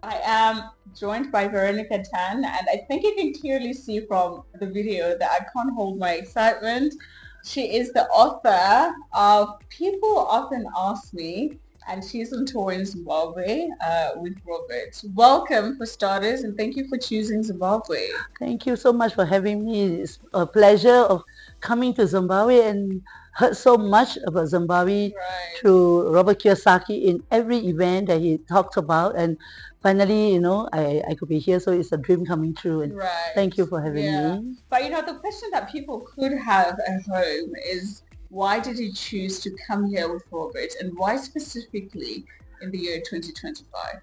I am joined by Veronica Tang, and I think you can clearly see from the video that I can't hold my excitement. She is the author of People Often Ask Me, and she's on tour in Zimbabwe with Robert. Welcome for starters, and thank you for choosing Zimbabwe. Thank you so much for having me. It's a pleasure of coming to Zimbabwe and heard so much about Zimbabwe Right. through Robert Kiyosaki in every event that he talked about. And finally, I could be here. So it's a dream coming true. And Right. thank you for having Yeah. me. But the question that people could have at home is why did you choose to come here with Robert and why specifically in the year 2025?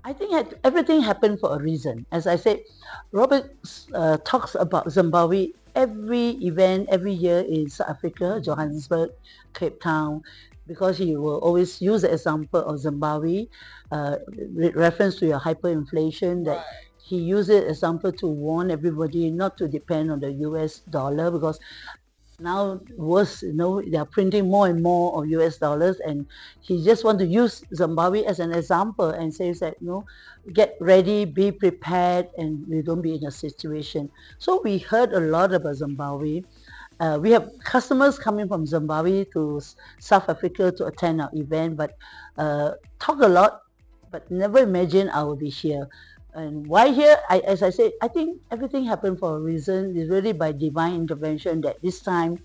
I think everything happened for a reason. As I said, Robert talks about Zimbabwe every event, every year in South Africa, Johannesburg, Cape Town, because he will always use the example of Zimbabwe, reference to your hyperinflation, that Right. he used it example to warn everybody not to depend on the US dollar because now worse, they are printing more and more of US dollars, and he just want to use Zimbabwe as an example and says that, get ready, be prepared, and we don't be in a situation. So we heard a lot about Zimbabwe. We have customers coming from Zimbabwe to South Africa to attend our event, but talk a lot, but never imagine I will be here. And why here? As I said, I think everything happened for a reason. It's really by divine intervention that this time,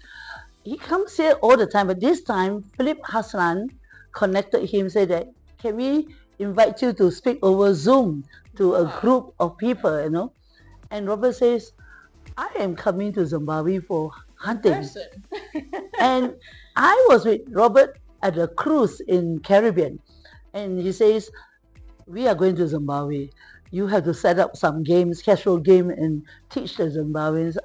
he comes here all the time, but this time, Philip Hassan connected him, said that, can we invite you to speak over Zoom to a Wow. group of people? And Robert says, I am coming to Zimbabwe for In hunting. person. And I was with Robert at a cruise in Caribbean. And he says, we are going to Zimbabwe. You have to set up some games, casual game, and teach the Zimbabweans.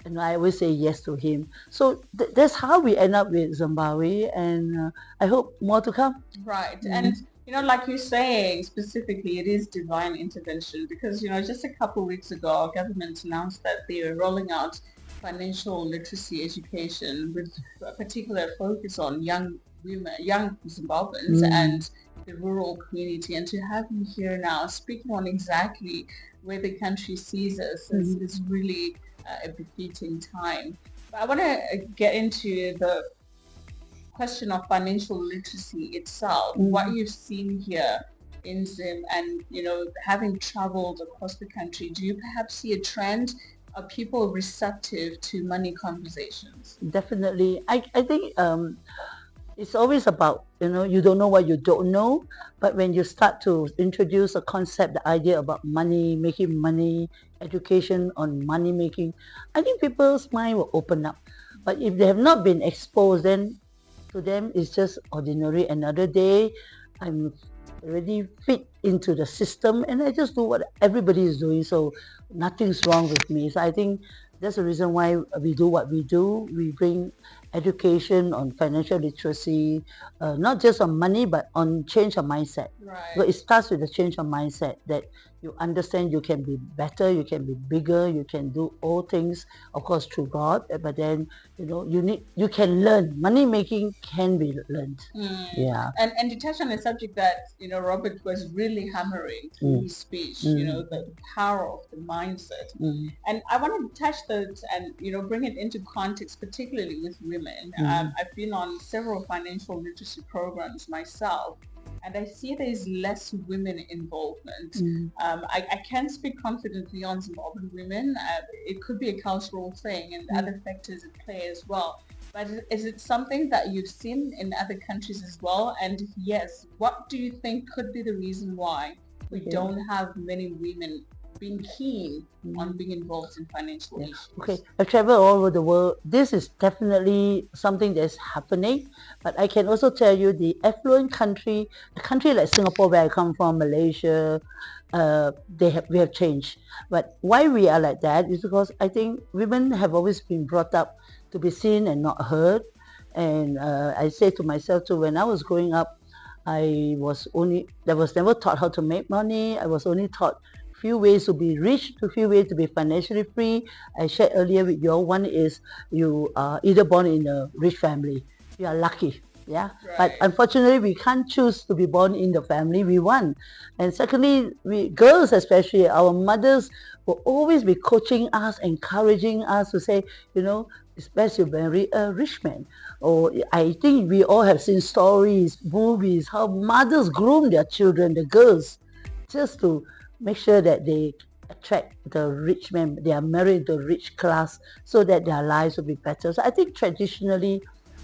And I always say yes to him. So that's how we end up with Zimbabwe, and I hope more to come. Right. Mhm. And like you're saying specifically, it is divine intervention because, just a couple of weeks ago, our government announced that they were rolling out financial literacy education with a particular focus on young women, young Zimbabweans and the rural community. And to have you here now speaking on exactly where the country sees us is really a befitting time. But I want to get into the question of financial literacy itself, what you've seen here in Zim and, having traveled across the country, do you perhaps see a trend of people receptive to money conversations? Definitely. I think it's always about, you don't know what you don't know, but when you start to introduce a concept, the idea about money, making money, education on money making, I think people's mind will open up. But if they have not been exposed, then to them it's just ordinary, another day. I'm already fit into the system and I just do what everybody is doing, so nothing's wrong with me. So I think that's the reason why we do what we do. We bring education on financial literacy, not just on money, but on change of mindset. So Right. it starts with the change of mindset that you understand you can be better, you can be bigger, you can do all things, of course, through God. But then, you can learn. Money making can be learned. Mm. Yeah. And to touch on a subject that, Robert was really hammering through his speech, the power of the mindset. And I want to touch that and, bring it into context, particularly with women. I've been on several financial literacy programs myself, and I see there's less women involvement. I can speak confidently on Zimbabwean women. It could be a cultural thing and other factors at play as well. But is it something that you've seen in other countries as well? And if yes, what do you think could be the reason why we Okay. don't have many women being keen on being involved in financial issues? Okay, I travel all over the world. This is definitely something that's happening. But I can also tell you the affluent country, a country like Singapore, where I come from, Malaysia, we have changed. But why we are like that is because I think women have always been brought up to be seen and not heard. And I say to myself too, when I was growing up, I was never taught how to make money. I was only taught few ways to be rich, a few ways to be financially free. I shared earlier with you all, one is you are either born in a rich family, you are lucky. Yeah, but Right. unfortunately we can't choose to be born in the family we want. And secondly, we girls especially, our mothers will always be coaching us, encouraging us to say, you know, it's best you marry a rich man. Or I think we all have seen stories, movies, how mothers groom their children, the girls, just to make sure that they attract the rich man, they are married to rich class, so that their lives will be better. So I think traditionally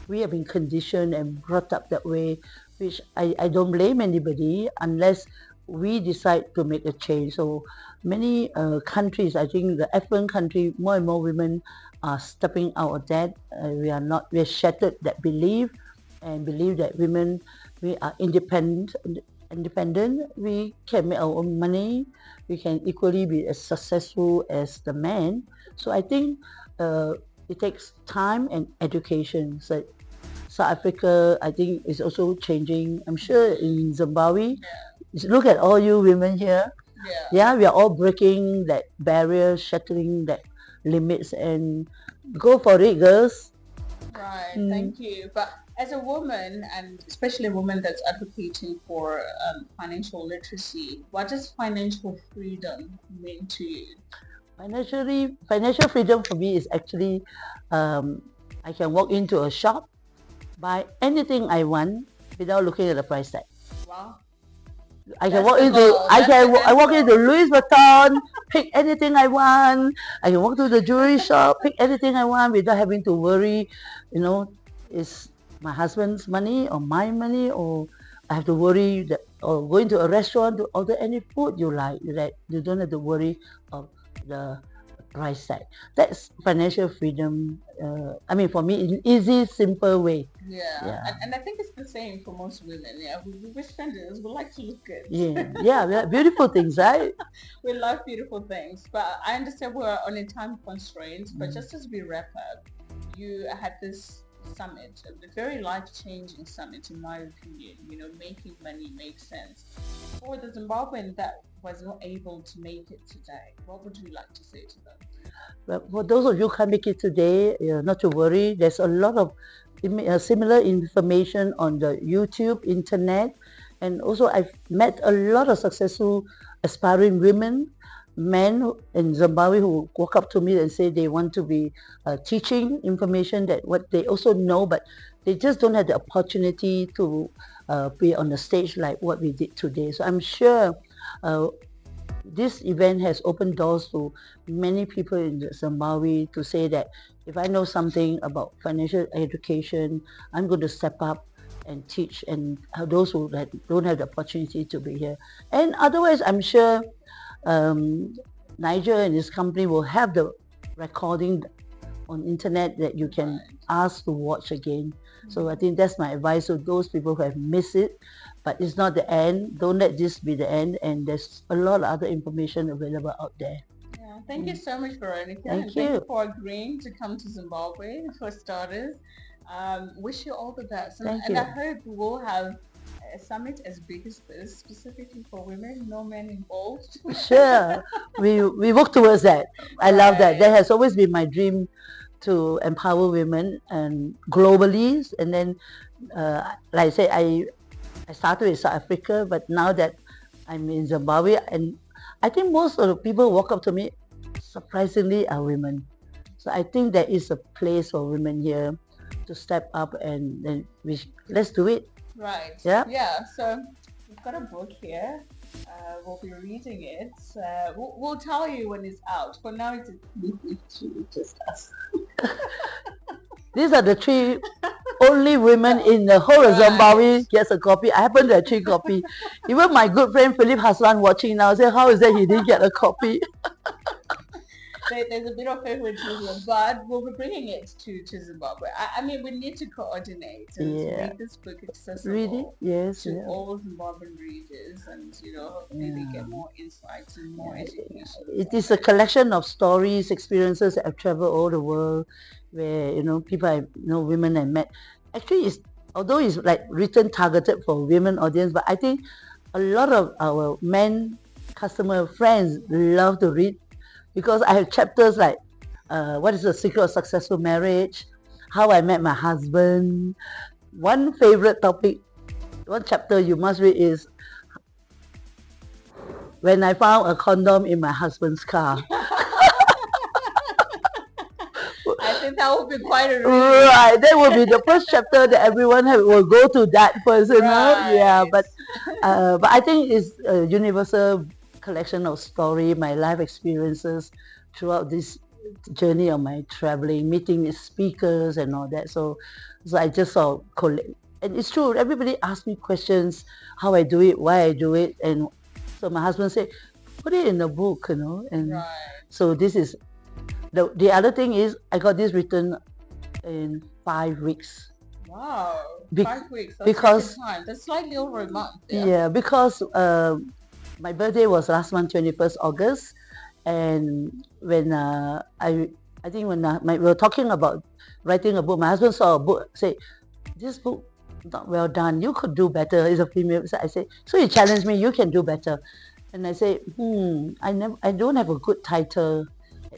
we have been conditioned and brought up that way, which I don't blame anybody unless we decide to make a change. So many countries, I think the affluent country, more and more women are stepping out of that. We are shattered that belief and believe that women, we are independent, we can make our own money, we can equally be as successful as the man. So I think uh, it takes time and education. So South Africa, I think, is also changing. I'm sure in Zimbabwe, Yeah. look at all you women here. Yeah. Yeah, we are all breaking that barrier, shattering that limits, and go for it, girls. Right. Mm. Thank you. But as a woman, and especially a woman that's advocating for financial literacy, what does financial freedom mean to you? Financial freedom for me is actually, um, I can walk into a shop, buy anything I want without looking at the price tag. Wow. I can That's walk the into goal. That's the I end walk into goal. Louis Vuitton, pick anything I want. I can walk to the jewelry shop, pick anything I want without having to worry, you know, is my husband's money or my money, or I have to worry that, or going to a restaurant to order any food you like, that you don't have to worry of the price tag. That's financial freedom. I mean, for me, in easy, simple way. Yeah, Yeah. and I think it's the same for most women. Yeah, we're spenders. We like to look good. Yeah, beautiful things, right? We love beautiful things. But I understand we're on a time constraint. But Mm. just as we wrap up, you had this summit, a very life-changing summit, in my opinion. You know, making money make sense. For the Zimbabwean that was not able to make it today, what would you like to say to them? But for those of you who can't make it today, not to worry. There's a lot of similar information on the YouTube, internet, and also I've met a lot of successful aspiring women, men in Zimbabwe who walk up to me and say they want to be teaching information that what they also know, but they just don't have the opportunity to be on the stage like what we did today. So I'm sure uh, this event has opened doors to many people in Zimbabwe to say that if I know something about financial education, I'm going to step up and teach, and those who don't have the opportunity to be here. And otherwise, I'm sure um, Nigel and his company will have the recording on internet that you can Right. ask to watch again. So I think that's my advice to those people who have missed it. But it's not the end. Don't let this be the end. And there's a lot of other information available out there. Yeah, thank you Mm. so much, Veronica, and Thank thank you you. for agreeing to come to Zimbabwe for starters. Wish you all the best, Thank and I you. hope we'll have a summit as big as this, specifically for women, no men involved. Sure. We work towards that. I love that. That Right. has always been my dream, to empower women and globally. And then, like I said, I started with South Africa, but now that I'm in Zimbabwe, and I think most of the people who walk up to me, surprisingly, are women. So I think there is a place for women here to step up, and then let's do it. Right. Yeah. Yeah. So we've got a book here. We'll be reading it. We'll tell you when it's out. For now, it's just us. These are the three only women in the whole of Right. Zimbabwe gets a copy. I happen to have three copy. Even my good friend Philip Hassan watching now say, how is that he didn't get a copy? There's a bit of favoritism, but we'll be bringing it to Zimbabwe. I mean, we need to coordinate and to Yeah. make this book Really? accessible Yes, to yeah. all Zimbabwean readers, and hopefully they get Yeah. more insights and more education It from is a it. collection of stories, experiences that I've traveled all the world, where people women I met. Actually, although it's like written targeted for women audience, but I think a lot of our men customer friends love to read, because I have chapters like what is the secret of successful marriage, how I met my husband, one favorite topic, one chapter you must read is when I found a condom in my husband's car. I think that would be quite a read. Right, that will be the first chapter that everyone will go to that first, you know. Yeah, Right. but I think it's a universal collection of story, my life experiences throughout this journey of my traveling, meeting with speakers and all that. So I just sort of collect, and it's true. Everybody asks me questions, how I do it, why I do it, and so my husband said, put it in a book, you know. And Right. so this is the other thing is I got this written in 5 weeks. Wow. Be- 5 weeks. That's because record time. That's slightly over a month. Yeah. yeah, because my birthday was last month, 21st August, and when I think when we were talking about writing a book, my husband saw a book, say, this book not well done. You could do better. It's a female. So I say, so he challenged me. You can do better, and I say, I don't have a good title.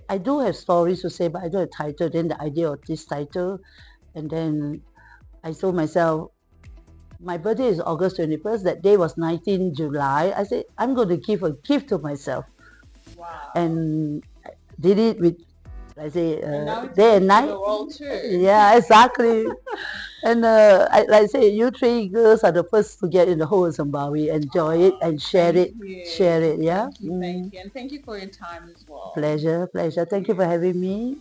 I do have stories to say, but I don't have title. Then the idea of this title, and then I told myself, my birthday is August 21st. That day was 19 July. I said, I'm going to give a gift to myself. Wow. And I did it with, I say, And now it's day good and for night. the world too. Yeah, exactly. And like I say, you three girls are the first to get in the whole Zimbabwe. Enjoy it and share Thank it. you. Share it, yeah? Thank you. Thank you. And thank you for your time as well. Pleasure, pleasure. Thank you for having me.